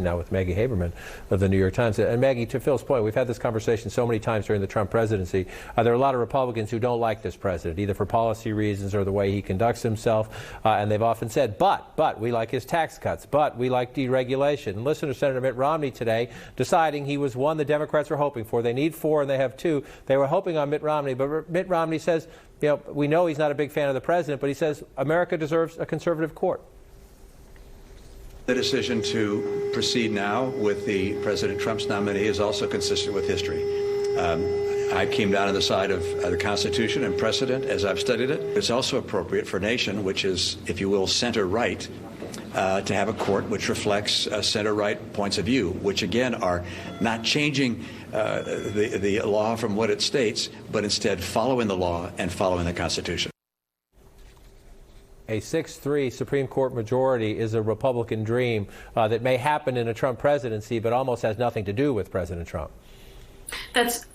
now with Maggie Haberman of the New York Times. And Maggie, to Phil's point, we've had this conversation so many times during the Trump presidency. There are a lot of Republicans who don't like this president, either for policy reasons or the way he conducts himself. And they've often said, but we like his tax cuts, but we like deregulation. And listen to Senator Mitt Romney today deciding he was one the Democrats were hoping for. They need 4 and they have 2. They were hoping on Mitt Romney, but Mitt Romney says, you know, we know he's not a big fan of the president, but he says America deserves a conservative court. The decision to proceed now with the President Trump's nominee is also consistent with history. I came down on the side of the Constitution and precedent as I've studied it. It's also appropriate for a nation which is, if you will, center-right, to have a court which reflects center-right points of view, which again are not changing the law from what it states, but instead following the law and following the Constitution. A 6-3 Supreme Court majority is a Republican dream that may happen in a Trump presidency, but almost has nothing to do with President Trump. That's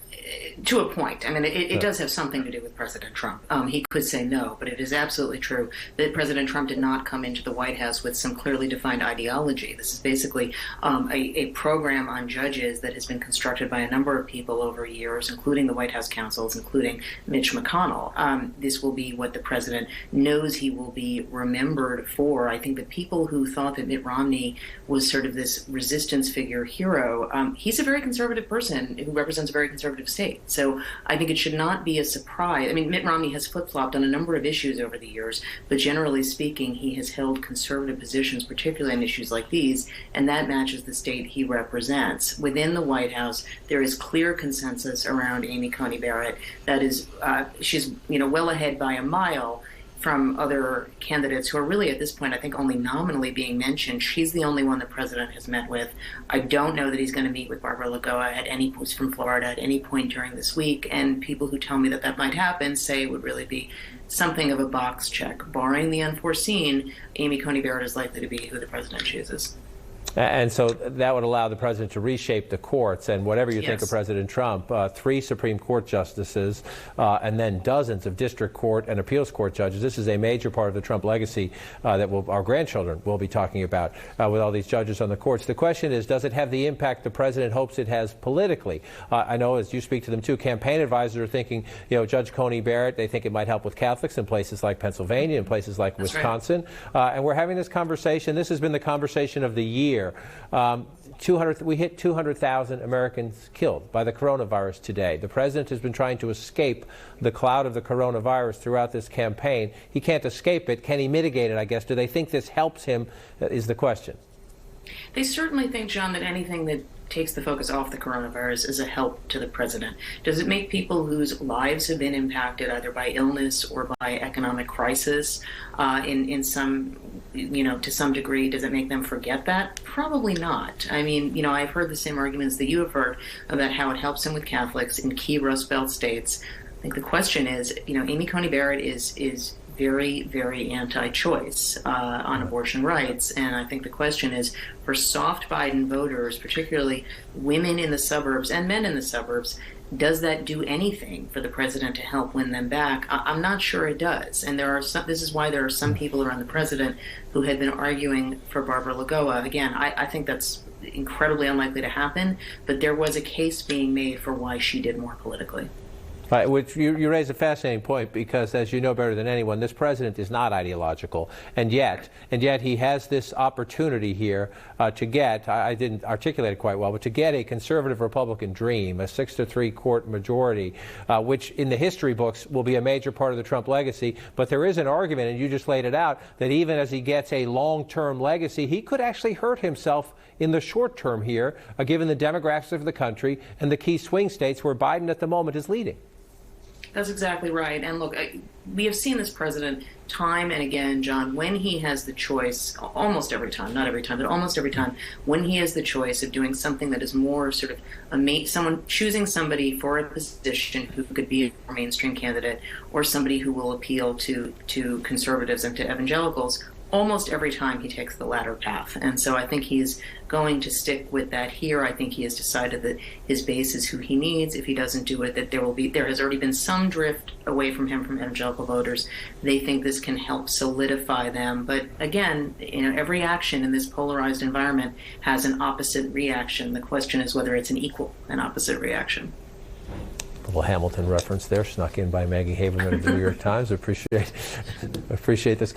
to a point. I mean, it does have something to do with President Trump. He could say no, but it is absolutely true that President Trump did not come into the White House with some clearly defined ideology. This is basically a program on judges that has been constructed by a number of people over years, including the White House counsels, including Mitch McConnell. This will be what the president knows he will be remembered for. I think the people who thought that Mitt Romney was sort of this resistance figure hero, he's a very conservative person who represents a very conservative state. So I think it should not be a surprise. I mean, Mitt Romney has flip-flopped on a number of issues over the years, but generally speaking, he has held conservative positions, particularly on issues like these, and that matches the state he represents. Within the White House, there is clear consensus around Amy Coney Barrett. That is, she's well ahead by a mile from other candidates who are really at this point, I think, only nominally being mentioned. She's the only one the president has met with. I don't know that he's going to meet with Barbara Lagoa at any point from Florida at any point during this week. And people who tell me that that might happen say it would really be something of a box check. Barring the unforeseen, Amy Coney Barrett is likely to be who the president chooses. And so that would allow the president to reshape the courts. And whatever you think of President Trump, 3 Supreme Court justices and then dozens of district court and appeals court judges. This is a major part of the Trump legacy that our grandchildren will be talking about with all these judges on the courts. The question is, does it have the impact the president hopes it has politically? I know, as you speak to them too, campaign advisors are thinking, Judge Coney Barrett, they think it might help with Catholics in places like Pennsylvania and places like Wisconsin. Right. And we're having this conversation. This has been the conversation of the year. We hit 200,000 Americans killed by the coronavirus today. The president has been trying to escape the cloud of the coronavirus throughout this campaign. He can't escape it. Can he mitigate it, I guess? Do they think this helps him, is the question. They certainly think, John, that anything that takes the focus off the coronavirus is a help to the president. Does it make people whose lives have been impacted either by illness or by economic crisis in some, to some degree, does it make them forget that? Probably not. I mean, I've heard the same arguments that you have heard about how it helps him with Catholics in key Rust Belt states. I think the question is, Amy Coney Barrett is very, very anti-choice on abortion rights. And I think the question is, for soft Biden voters, particularly women in the suburbs and men in the suburbs, does that do anything for the president to help win them back? I'm not sure it does. And this is why there are some people around the president who had been arguing for Barbara Lagoa. Again, I think that's incredibly unlikely to happen, but there was a case being made for why she did more politically. Right, which you raise a fascinating point, because as you know better than anyone, this president is not ideological, and yet he has this opportunity here to get, I didn't articulate it quite well, but to get a conservative Republican dream, a 6-3 court majority, which in the history books will be a major part of the Trump legacy. But there is an argument, and you just laid it out, that even as he gets a long-term legacy, he could actually hurt himself in the short term here, given the demographics of the country and the key swing states where Biden at the moment is leading. That's exactly right. And look, we have seen this president time and again, John, when he has the choice, almost every time, not every time, but almost every time, when he has the choice of doing something that is more sort of someone choosing somebody for a position who could be a mainstream candidate, or somebody who will appeal to conservatives and to evangelicals, almost every time he takes the latter path. And so I think he's going to stick with that here. I think he has decided that his base is who he needs. If he doesn't do it, that there has already been some drift away from him from evangelical voters. They think this can help solidify them. But again, every action in this polarized environment has an opposite reaction. The question is whether it's an equal and opposite reaction. A little Hamilton reference there, snuck in by Maggie Haberman of the New York Times. Appreciate this.